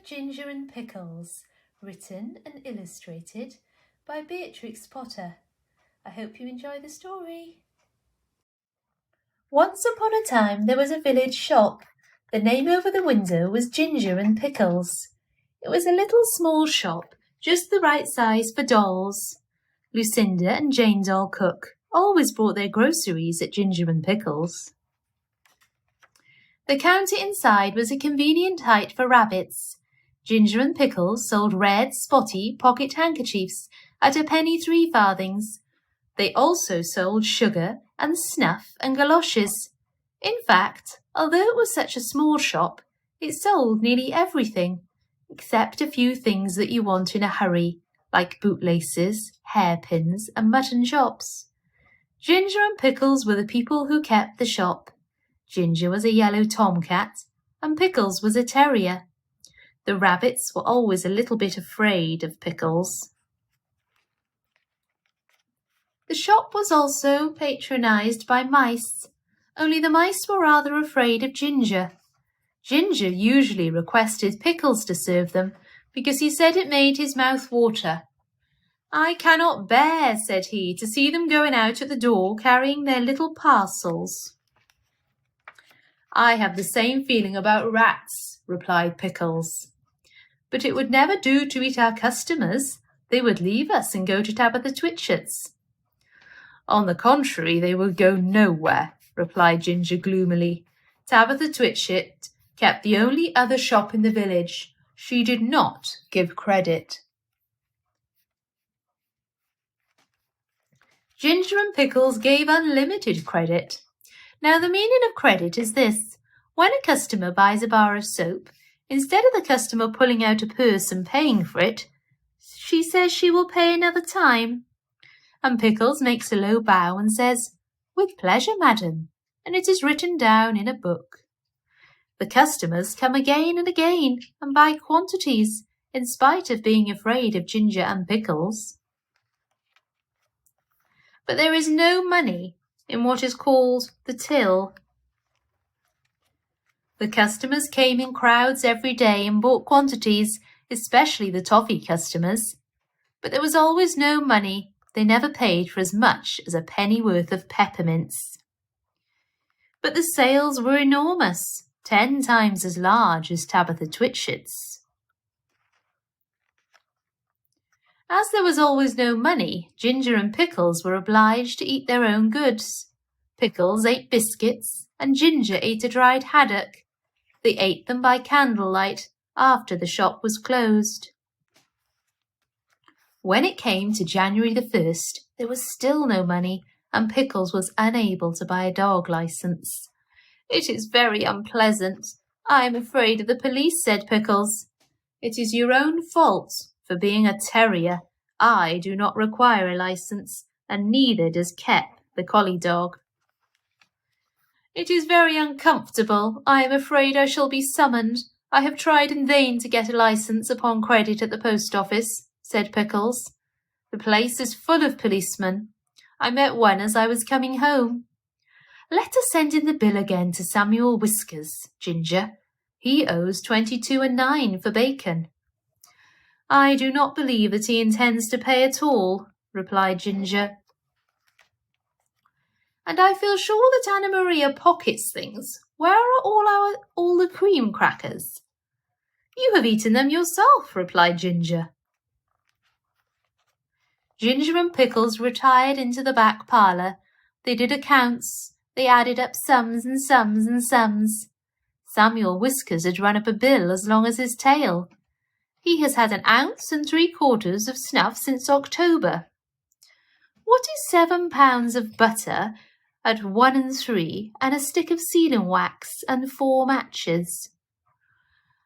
Ginger and Pickles, written and illustrated by Beatrix Potter. I hope you enjoy the story. Once upon a time there was a village shop. The name over the window was Ginger and Pickles. It was a little small shop, just the right size for dolls. Lucinda and Jane Doll Cook always bought their groceries at Ginger and Pickles. The counter inside was a convenient height for rabbits. Ginger and Pickles sold red, spotty pocket handkerchiefs at a penny 3 farthings. They also sold sugar and snuff and galoshes. In fact, although it was such a small shop, it sold nearly everything, except a few things that you want in a hurry, like bootlaces, hairpins, and mutton chops. Ginger and Pickles were the people who kept the shop. Ginger was a yellow tomcat, and Pickles was a terrier. The rabbits were always a little bit afraid of Pickles. The shop was also patronized by mice, only the mice were rather afraid of Ginger. Ginger usually requested Pickles to serve them because he said it made his mouth water. "I cannot bear," said he, "to see them going out at the door carrying their little parcels." "I have the same feeling about rats," replied Pickles. "But it would never do to eat our customers. They would leave us and go to Tabitha Twitchit's." "On the contrary, they will go nowhere," replied Ginger gloomily. "Tabitha Twitchit kept the only other shop in the village. She did not give credit." Ginger and Pickles gave unlimited credit. Now the meaning of credit is this. When a customer buys a bar of soap, instead of the customer pulling out a purse and paying for it, she says she will pay another time. And Pickles makes a low bow and says, "With pleasure, madam," and it is written down in a book. The customers come again and again and buy quantities, in spite of being afraid of Ginger and Pickles. But there is no money in what is called the till. The customers came in crowds every day and bought quantities, especially the toffee customers. But there was always no money. They never paid for as much as a penny worth of peppermints. But the sales were enormous, 10 times as large as Tabitha Twitchit's. As there was always no money, Ginger and Pickles were obliged to eat their own goods. Pickles ate biscuits, and Ginger ate a dried haddock. They ate them by candlelight after the shop was closed. When it came to January the 1st, there was still no money, and Pickles was unable to buy a dog license. "It is very unpleasant. I am afraid of the police," said Pickles. "It is your own fault for being a terrier. I do not require a license, and neither does Kep, the collie dog." "It is very uncomfortable. I am afraid I shall be summoned. I have tried in vain to get a license upon credit at the post office," said Pickles. "The place is full of policemen. I met one as I was coming home." "Let us send in the bill again to Samuel Whiskers, Ginger. He owes 22 9 for bacon." "I do not believe that he intends to pay at all," replied Ginger. "And I feel sure that Anna Maria pockets things. Where are all the cream crackers?" "You have eaten them yourself," replied Ginger. Ginger and Pickles retired into the back parlour. They did accounts. They added up sums and sums and sums. Samuel Whiskers had run up a bill as long as his tail. He has had 1 ounce and 3/4 of snuff since October. What is 7 pounds of butter at 1 3, and a stick of sealing wax and 4 matches?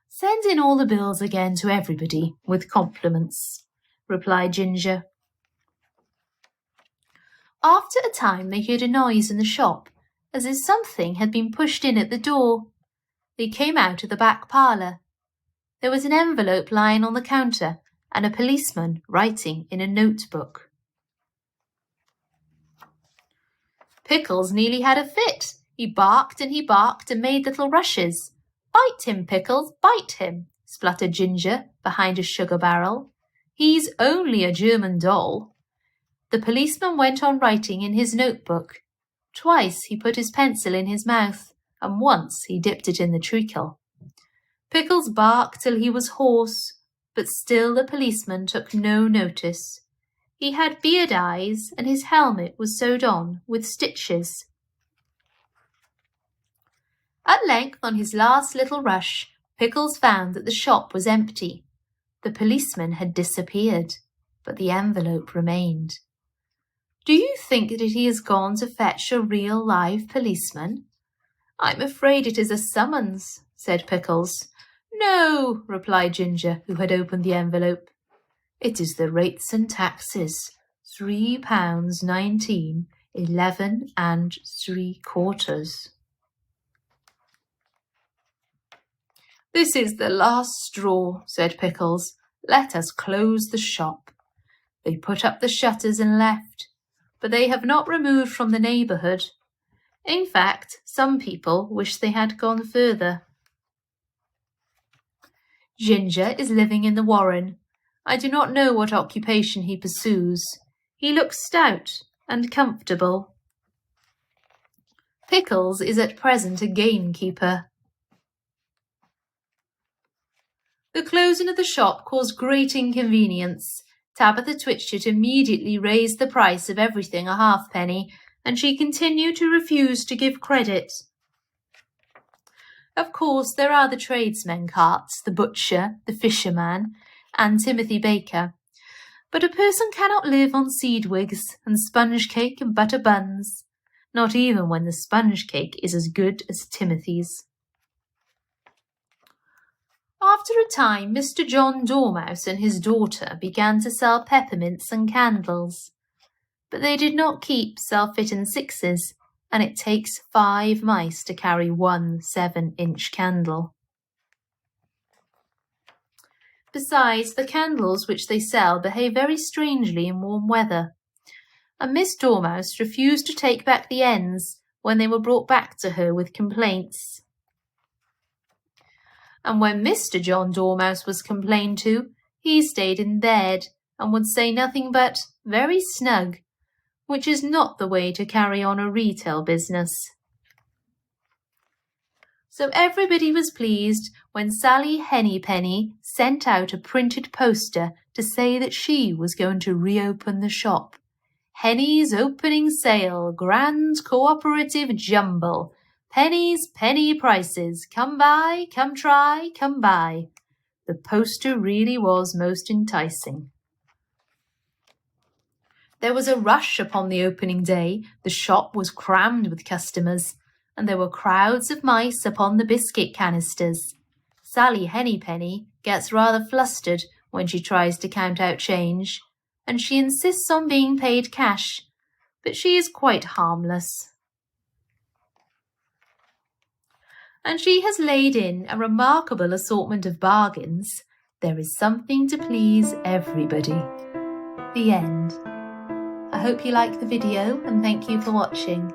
"Send in all the bills again to everybody, with compliments," replied Ginger. After a time they heard a noise in the shop, as if something had been pushed in at the door. They came out of the back parlour. There was an envelope lying on the counter, and a policeman writing in a notebook. Pickles nearly had a fit. He barked and made little rushes. "Bite him, Pickles, bite him," spluttered Ginger behind a sugar barrel. "He's only a German doll." The policeman went on writing in his notebook. Twice he put his pencil in his mouth, and once he dipped it in the treacle. Pickles barked till he was hoarse, but still the policeman took no notice. He had beard eyes, and his helmet was sewed on with stitches. At length, on his last little rush, Pickles found that the shop was empty. The policeman had disappeared, but the envelope remained. "Do you think that he has gone to fetch a real live policeman?" "I'm afraid it is a summons," said Pickles. "No," replied Ginger, who had opened the envelope. "It is the rates and taxes, £3.19, 11 3/4. "This is the last straw," said Pickles. "Let us close the shop." They put up the shutters and left, but they have not removed from the neighbourhood. In fact, some people wish they had gone further. Ginger is living in the warren. I do not know what occupation he pursues. He looks stout and comfortable. Pickles is at present a gamekeeper. The closing of the shop caused great inconvenience. Tabitha Twitchit immediately raised the price of everything a halfpenny, and she continued to refuse to give credit. Of course, there are the tradesmen carts, the butcher, the fisherman, and Timothy Baker. But a person cannot live on seedwigs and sponge cake and butter buns, not even when the sponge cake is as good as Timothy's. After a time, Mr. John Dormouse and his daughter began to sell peppermints and candles. But they did not keep self-fit and sixes, and it takes 5 mice to carry 1 7-inch candle. Besides, the candles which they sell behave very strangely in warm weather, and Miss Dormouse refused to take back the ends when they were brought back to her with complaints. And when Mr. John Dormouse was complained to, he stayed in bed and would say nothing but "very snug," which is not the way to carry on a retail business. So everybody was pleased when Sally Hennypenny sent out a printed poster to say that she was going to reopen the shop. "Henny's opening sale, grand cooperative jumble. Pennies, penny prices. Come buy, come try, come buy." The poster really was most enticing. There was a rush upon the opening day. The shop was crammed with customers, and there were crowds of mice upon the biscuit canisters. Sally Hennypenny gets rather flustered when she tries to count out change, and she insists on being paid cash, but she is quite harmless. And she has laid in a remarkable assortment of bargains. There is something to please everybody. The end. I hope you liked the video, and thank you for watching.